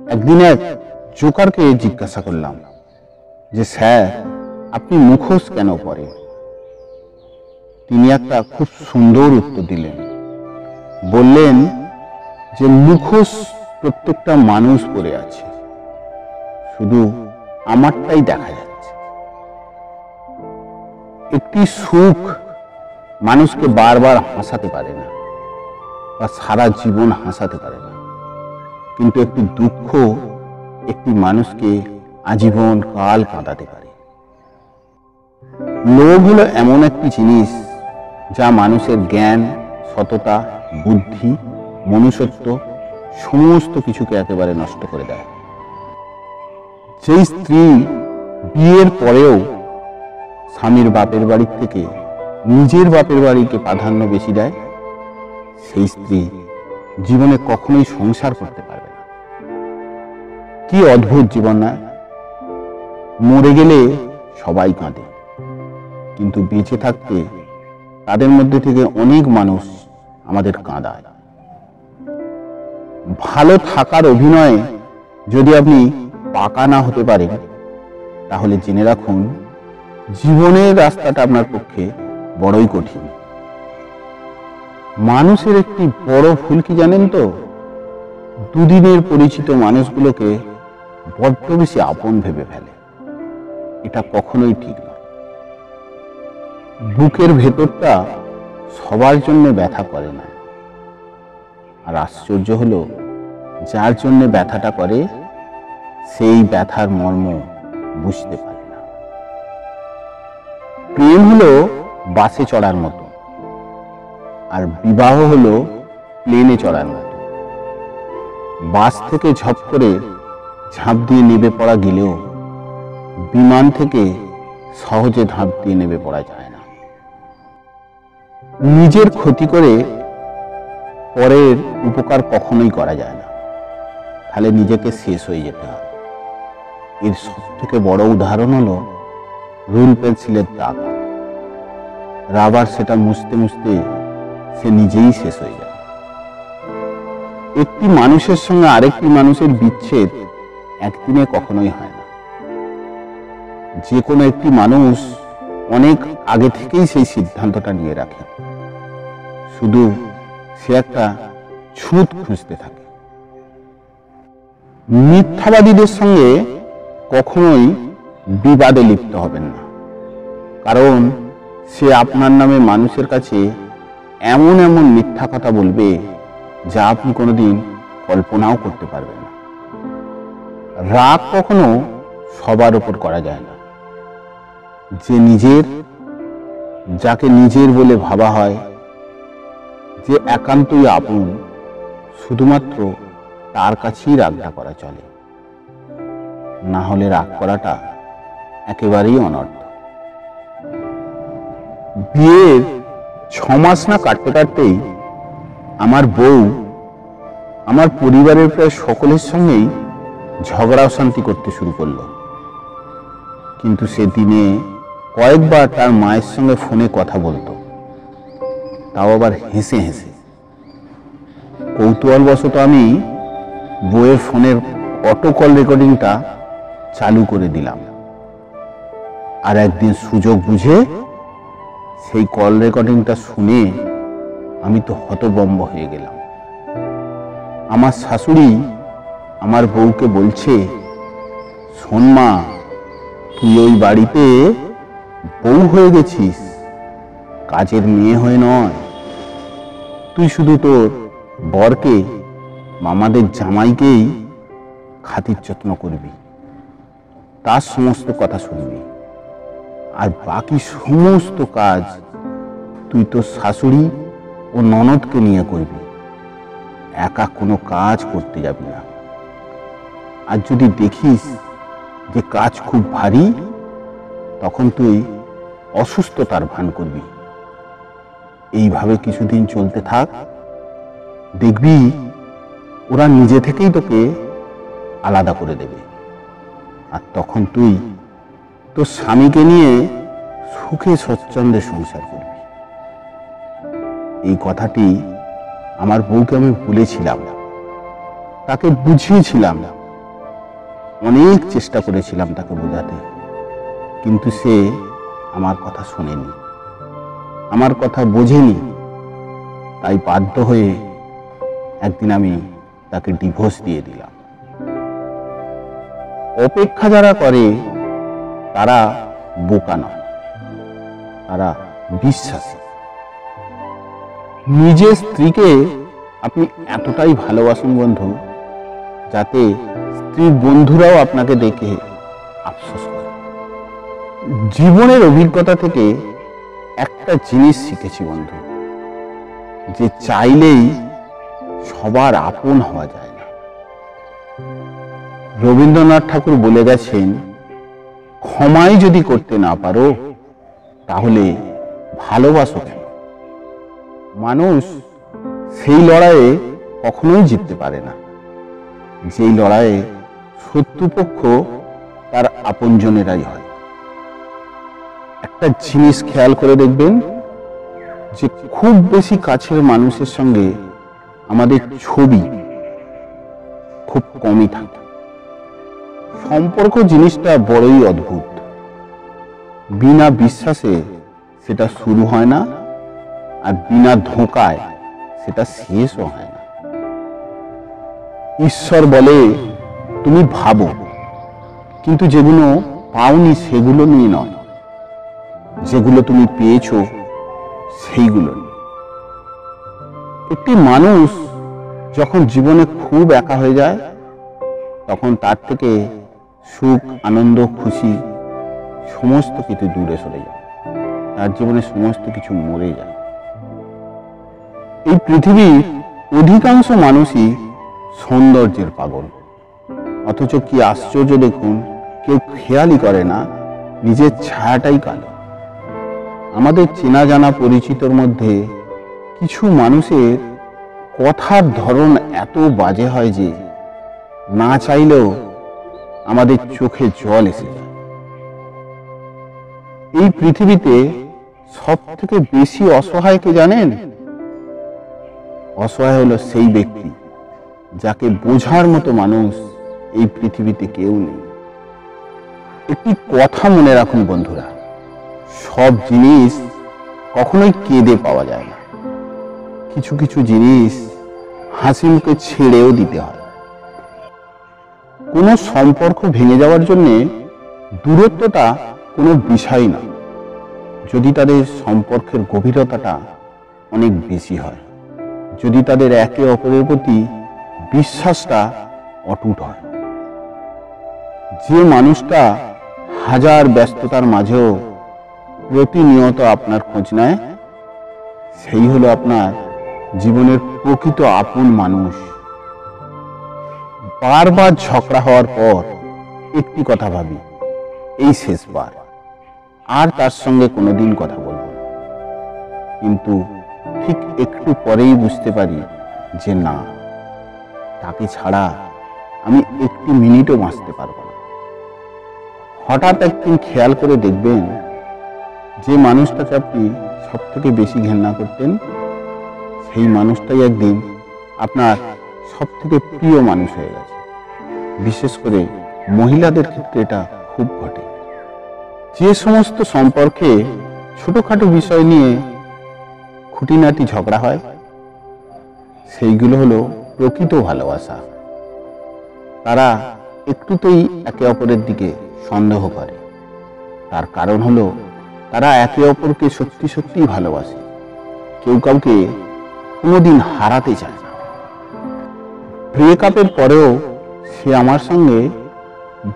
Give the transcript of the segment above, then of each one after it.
একদিন এক জোকারকে জিজ্ঞাসা করলাম যে স্যার, আপনি মুখোশ কেন পরেন? তিনি একটা খুব সুন্দর উত্তর দিলেন। বললেন যে মুখোশ প্রত্যেকটা মানুষ পরে আছে, শুধু আমারটাই দেখা যাচ্ছে। একটি সুখ মানুষকে বারবার হাসাতে পারে না বা সারা জীবন হাসাতে পারে না, কিন্তু একটি দুঃখ একটি মানুষকে আজীবন কাল কাঁদাতে পারে। লোভ হলো এমন একটি জিনিস যা মানুষের জ্ঞান, সততা, বুদ্ধি, মনুষ্যত্ব সমস্ত কিছুকে একেবারে নষ্ট করে দেয়। যেই স্ত্রী বিয়ের পরেও স্বামীর বাপের বাড়ির থেকে নিজের বাপের বাড়িকে প্রাধান্য বেশি দেয়, সেই স্ত্রী জীবনে কখনোই সংসার করতে পারবে না। কি অদ্ভুত জীবন না! মরে গেলে সবাই কাঁদে, কিন্তু বেঁচে থাকতে তাদের মধ্যে থেকে অনেক মানুষ আমাদের কাঁদায়। ভালো থাকার অভিনয়ে যদি আপনি পাকা না হতে পারেন, তাহলে জেনে রাখুন জীবনের রাস্তাটা আপনার পক্ষে বড়ই কঠিন। মানুষের একটি বড় ভুল কি জানেন তো? দুদিনের পরিচিত মানুষগুলোকে বড্ড বেশি আপন ভেবে ফেলে। এটা কখনোই ঠিক না। বুকের ভেতরটা সবার জন্য ব্যথা করে না, আর আশ্চর্য হলো যার জন্য ব্যথাটা করে সেই ব্যথার মর্ম বুঝতে পারে না। প্রেম হলো বাসে চড়ার মতো, আর বিবাহ হলো প্লেনে চড়ার মতো। বাস থেকে ঝপ করে ঝাঁপ দিয়ে নেমে পড়া গেলেও বিমান থেকে সহজে ঝাঁপ দিয়ে নেমে পড়া যায় না। নিজের ক্ষতি করে পরের উপকার কখনোই করা যায় না, তাহলে নিজেকে শেষ হয়ে যেতে হয়। এর সব থেকে বড় উদাহরণ হলো রুল পেন্সিলের দাগ। রাবার সেটা মুছতে মুছতে সে নিজেই শেষ হয়ে যায়। একটি মানুষের সঙ্গে আরেকটি মানুষের বিচ্ছেদ একদিনে কখনোই হয় না। যে কোনো একটি মানুষ অনেক আগে থেকেই সেই সিদ্ধান্তটা নিয়ে রাখে, শুধু সে একটা ছুঁত খুঁজতে থাকে। মিথ্যাবাদীদের সঙ্গে কখনোই বিবাদে লিপ্ত হবেন না, কারণ সে আপনার নামে মানুষের কাছে এমন এমন মিথ্যা কথা বলবে যা আপনি কোনোদিন কল্পনাও করতে পারবেন না। রাগ কখনো সবার উপর করা যায় না। যে নিজের, যাকে নিজের বলে ভাবা হয়, যে একান্তই আপন, শুধুমাত্র তার কাছেই রাগটা করা চলে, না হলে রাগ করাটা একেবারেই অনর্থ। বিয়ের 6 মাস না কাটতে কাটতেই আমার বউ আমার পরিবারের প্রায় সকলের সঙ্গেই ঝগড়া অশান্তি করতে শুরু করলো। কিন্তু সে দিনে কয়েকবার তার মায়ের সঙ্গে ফোনে কথা বলতো, তাও আবার হেসে হেসে। কৌতূহলবশত আমি বউয়ের ফোনের অটো কল রেকর্ডিংটা চালু করে দিলাম, আর একদিন সুযোগ বুঝে সেই কল রেকর্ডিংটা শুনে আমি তো হতভম্ব হয়ে গেলাম। আমার শাশুড়ি আমার বউকে বলছে, শোন মা, তুই ওই বাড়িতে বউ হয়ে গেছিস, কাজের মেয়ে হয়ে নয়। তুই শুধু তোর বরকে, মামাদের জামাইকেই খাতির যত্ন করবি, তার সমস্ত কথা শুনবি, আর বাকি সমস্ত কাজ তুই তোর শাশুড়ি ও ননদকে নিয়ে করবি। একা কোনো কাজ করতে যাবি না। আর যদি দেখিস যে কাজ খুব ভারী, তখন তুই অসুস্থতার ভান করবি। এইভাবে কিছুদিন চলতে থাক, দেখবি ওরা নিজে থেকেই তোকে আলাদা করে দেবে, আর তখন তুই তোর স্বামীকে নিয়ে সুখে স্বচ্ছন্দে সংসার করবি। এই কথাটি আমার বউকে আমি বলেছিলাম, তাকে বুঝিয়েছিলাম অনেক চেষ্টা করেছিলাম তাকে বোঝাতে, কিন্তু সে আমার কথা শোনেনি, আমার কথা বোঝেনি। তাই বাধ্য হয়ে একদিন আমি তাকে ডিভোর্স দিয়ে দিলাম। অপেক্ষা যারা করে তারা বোকা নয়, তারা বিশ্বাসী। নিজের স্ত্রীকে আপনি এতটাই ভালোবাসুন বন্ধু, যাতে স্ত্রীর বন্ধুরাও আপনাকে দেখে আফসোস করে। জীবনের অভিজ্ঞতা থেকে একটা জিনিস শিখেছি বন্ধু, যে চাইলেই সবার আপন হওয়া যায় না। রবীন্দ্রনাথ ঠাকুর বলে গেছেন, ক্ষমাই যদি করতে না পারো তাহলে ভালোবাসো কেন? মানুষ সেই লড়াইয়ে কখনোই জিততে পারে না যেই লড়াইয়ে শত্রুপক্ষ তার আপনজনেরাই হয়। একটা জিনিস খেয়াল করে দেখবেন, যে খুব বেশি কাছের মানুষের সঙ্গে আমাদের ছবি খুব কমই থাকে। সম্পর্ক জিনিসটা বড়ই অদ্ভুত। বিনা বিশ্বাসে সেটা শুরু হয় না, আর বিনা ধোঁকায় সেটা শেষও হয় না। ঈশ্বর বলে, তুমি ভাবো, কিন্তু যেগুলো পাওনি সেগুলো নিয়ে নয়, যেগুলো তুমি পেয়েছো সেইগুলো নিয়ে। একটি মানুষ যখন জীবনে খুব একা হয়ে যায়, তখন তার থেকে সুখ, আনন্দ, খুশি সমস্ত কিছু দূরে সরে যায়, তার জীবনে সমস্ত কিছু মরে যায়। এই পৃথিবীর অধিকাংশ মানুষই সৌন্দর্যের পাগল, অথচ কি আশ্চর্য দেখুন, কেউ খেয়ালই করে না নিজের ছায়াটাই কালো। আমাদের চেনা জানা পরিচিতর মধ্যে কিছু মানুষের কথার ধরন এত বাজে হয় যে না চাইলেও আমাদের চোখে জল এসে যায়। এই পৃথিবীতে সব থেকে বেশি অসহায় কে জানেন? অসহায় হলো সেই ব্যক্তি যাকে বোঝার মতো মানুষ এই পৃথিবীতে কেউ নেই। একটি কথা মনে রাখুন বন্ধুরা, সব জিনিস কখনোই কেঁদে পাওয়া যায় না। কিছু কিছু জিনিস হাসি মুখে ছেড়েও দিতে হয়। কোনো সম্পর্ক ভেঙে যাওয়ার জন্য দূরত্বটা কোনো বিষয় না, যদি তাদের সম্পর্কের গভীরতাটা অনেক বেশি হয়, যদি তাদের একে অপরের প্রতি বিশ্বাসটা অটুট হয়। যে মানুষটা হাজার ব্যস্ততার মাঝেও প্রতিনিয়ত আপনার খোঁজ নেয়, সেই হলো আপনার জীবনের প্রকৃত আপন মানুষ। বারবার ঝগড়া হওয়ার পর একটি কথা ভাবি, এই শেষবার, আর তার সঙ্গে কোনোদিন কথা বলবো না। কিন্তু ঠিক একটু পরেই বুঝতে পারি যে না, তাকে ছাড়া আমি একটি মিনিটও বাঁচতে পারবো না। হঠাৎ একদিন খেয়াল করে দেখবেন, যে মানুষটাকে আপনি সব থেকে বেশি ঘৃণা করতেন, সেই মানুষটাই একদিন আপনার সব থেকে প্রিয় মানুষ হয়ে গেছে। বিশেষ করে মহিলাদের ক্ষেত্রে এটা খুব ঘটে। যে সমস্ত সম্পর্কে ছোটখাটো বিষয় নিয়ে খুঁটিনাটি ঝগড়া হয়, সেইগুলো হলো প্রকৃত ভালোবাসা। তারা একটুতেই একে অপরের দিকে সন্দেহ করে, তার কারণ হলো তারা একে অপরকে সত্যি সত্যি ভালোবাসে। কেউ কাউকে কোনোদিন হারাতে চায় না। ব্রেকআপের পরেও সে আমার সঙ্গে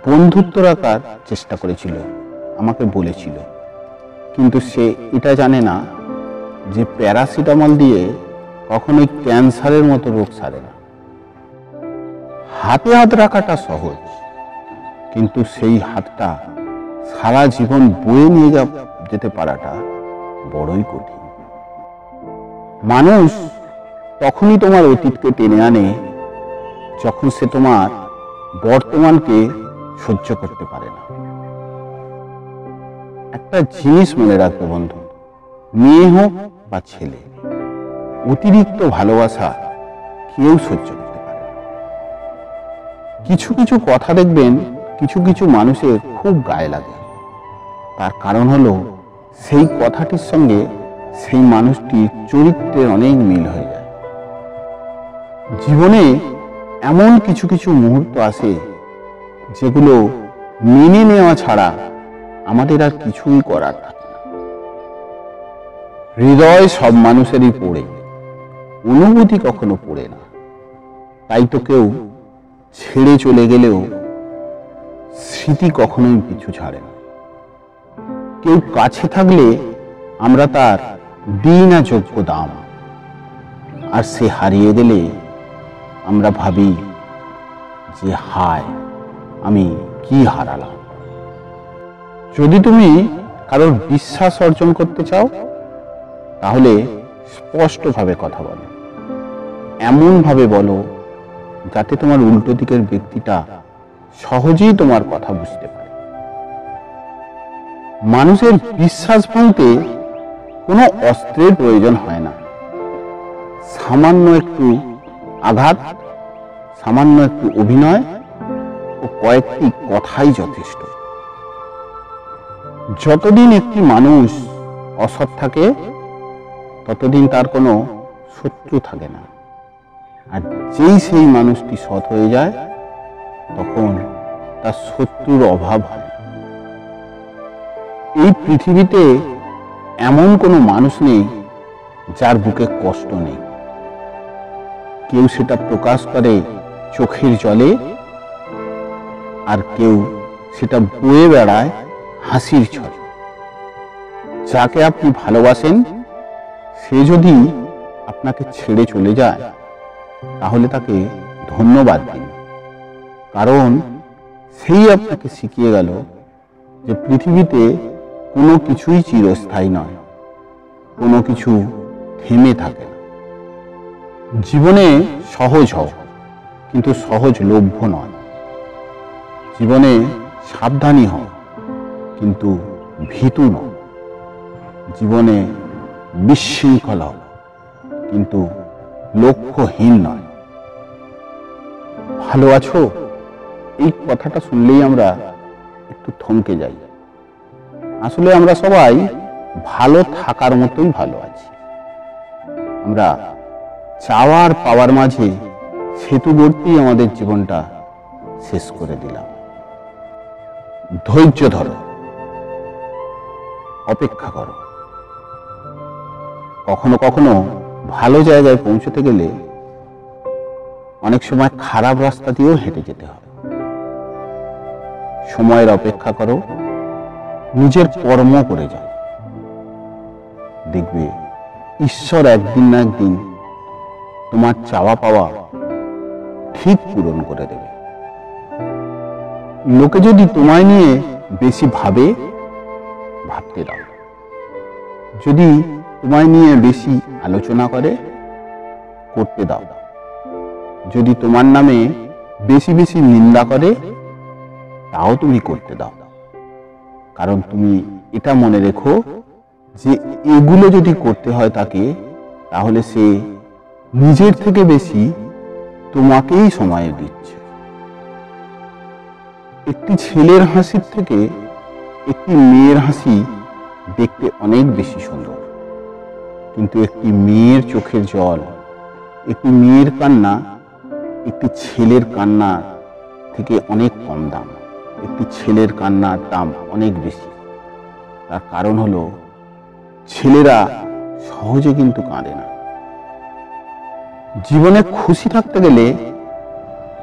বন্ধুত্ব রাখার চেষ্টা করেছিল, আমাকে বলেছিল, কিন্তু সে এটা জানে না যে প্যারাসিটামল দিয়ে কখনোই ক্যান্সারের মতো রোগ সারে না। হাতে হাত রাখাটা সহজ, কিন্তু সেই হাতটা সারা জীবন বয়ে নিয়ে যেতে পারাটা বড়ই কঠিন। মানুষ তখনই তোমার অতীতকে টেনে আনে যখন সে তোমার বর্তমানকে সহ্য করতে পারে না। একটা জিনিস মনে রাখবে বন্ধু, মেয়ে হোক বা ছেলে, অতিরিক্ত ভালোবাসা কেউ সহ্য করতে পারে না। কিছু কিছু কথা দেখবেন কিছু কিছু মানুষের খুব গায়ে লাগে। তার কারণ হলো সেই কথাটির সঙ্গে সেই মানুষটির চরিত্রের অনেক মিল হয়ে যায়। জীবনে এমন কিছু কিছু মুহূর্ত আসে যেগুলো মেনে নেওয়া ছাড়া আমাদের আর কিছুই করার থাকে না। হৃদয় সব মানুষেরই পড়ে, অনুভূতি কখনো পড়ে না। তাই তো কেউ ছেড়ে চলে গেলেও স্মৃতি কখনোই পিছু ছাড়ে না। কেউ কাছে থাকলে আমরা তার দিই না যোগ্য দাম, আর সে হারিয়ে গেলে আমরা ভাবি যে হায় আমি কি হারালাম। যদি তুমি কারোর বিশ্বাস অর্জন করতে চাও তাহলে স্পষ্টভাবে কথা বলো, এমন ভাবে বলো যাতে তোমার উল্টো দিকের ব্যক্তিটা সহজেই তোমার কথা বুঝতে পারে। মানুষের বিশ্বাস ভাঙতে কোনো অস্ত্রের প্রয়োজন হয় না। সামান্য একটু আঘাত, সামান্য একটু অভিনয় ও কয়েকটি কথাই যথেষ্ট। যতদিন একটি মানুষ অসৎ থাকে ততদিন তার কোনো শত্রু থাকে না, আর যেই সেই মানুষটি সৎ হয়ে যায় তখন তার শত্রুর অভাব হয়। এই পৃথিবীতে এমন কোনো মানুষ নেই যার বুকে কষ্ট নেই। কেউ সেটা প্রকাশ করে চোখের জলে, আর কেউ সেটা বয়ে বেড়ায় হাসির ছলে। যাকে আপনি ভালোবাসেন সে যদি আপনাকে ছেড়ে চলে যায় তাহলে তাকে ধন্যবাদ দিন, কারণ সেই আপনাকে শিখিয়ে গেল যে পৃথিবীতে কোনো কিছুই চিরস্থায়ী নয়, কোনো কিছু থেমে থাকে না। জীবনে সহজ হও, কিন্তু সহজলভ্য নয়। জীবনে সাবধানী হও, কিন্তু ভীতু নয়। জীবনে বিশৃঙ্খল হও, কিন্তু লক্ষ্যহীন নয়। ভালো আছো, এই কথাটা শুনলেই আমরা একটু থমকে যাই। আসলে আমরা সবাই ভালো থাকার মতোই ভালো আছি। আমরা চাওয়ার পাওয়ার মাঝে সেতু গড়তেই আমাদের জীবনটা শেষ করে দিলাম। ধৈর্য ধরো, অপেক্ষা করো। কখনো কখনো ভালো জায়গায় পৌঁছতে গেলে অনেক সময় খারাপ রাস্তা দিয়েও হেঁটে যেতে হয়। সময়ের অপেক্ষা করো, নিজের কর্ম করে যাও। দেখবে ঈশ্বর একদিন না একদিন তোমার চাওয়া পাওয়া ঠিক পূরণ করে দেবে। লোকে যদি তোমায় নিয়ে বেশি ভাবতে দাও। যদি তোমায় নিয়ে বেশি আলোচনা করতে দাও। যদি তোমার নামে বেশি বেশি নিন্দা করে তাও তুমি করতে দাও। কারণ তুমি এটা মনে রেখো যে এগুলো যদি করতে হয় তাকে, তাহলে সে নিজের থেকে বেশি তোমাকেই সময় দিচ্ছে। একটি ছেলের হাসির থেকে একটি মেয়ের হাসি দেখতে অনেক বেশি সুন্দর, কিন্তু একটি মেয়ের চোখের জল, একটি মেয়ের কান্না একটি ছেলের কান্না থেকে অনেক কম দাম। একটি ছেলের কান্নার দাম অনেক বেশি। তার কারণ হলো ছেলেরা সহজে কিন্তু কাঁদে না। জীবনে খুশি থাকতে গেলে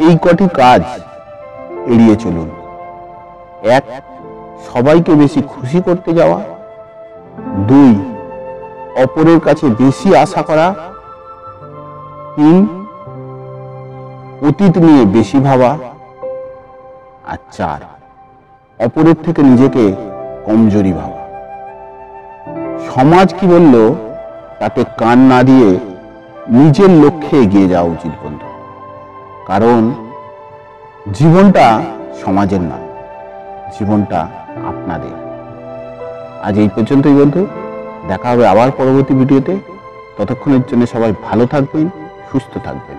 এই কটি কাজ এড়িয়ে চলুন। 1, সবাইকে বেশি খুশি করতে যাওয়া। 2, অপরের কাছে বেশি আশা করা। 3, অতীত নিয়ে বেশি ভাবা। আর 4, অপরের থেকে নিজেকে কমজোরি ভাবা। সমাজ কি বলল তাতে কান না দিয়ে নিজের লক্ষ্যে এগিয়ে যাওয়া উচিত বন্ধু। কারণ জীবনটা সমাজের না, জীবনটা আপনাদের। আজ এই পর্যন্তই বন্ধু, দেখা হবে আবার পরবর্তী ভিডিওতে। ততক্ষণের জন্য সবাই ভালো থাকবেন, সুস্থ থাকবেন।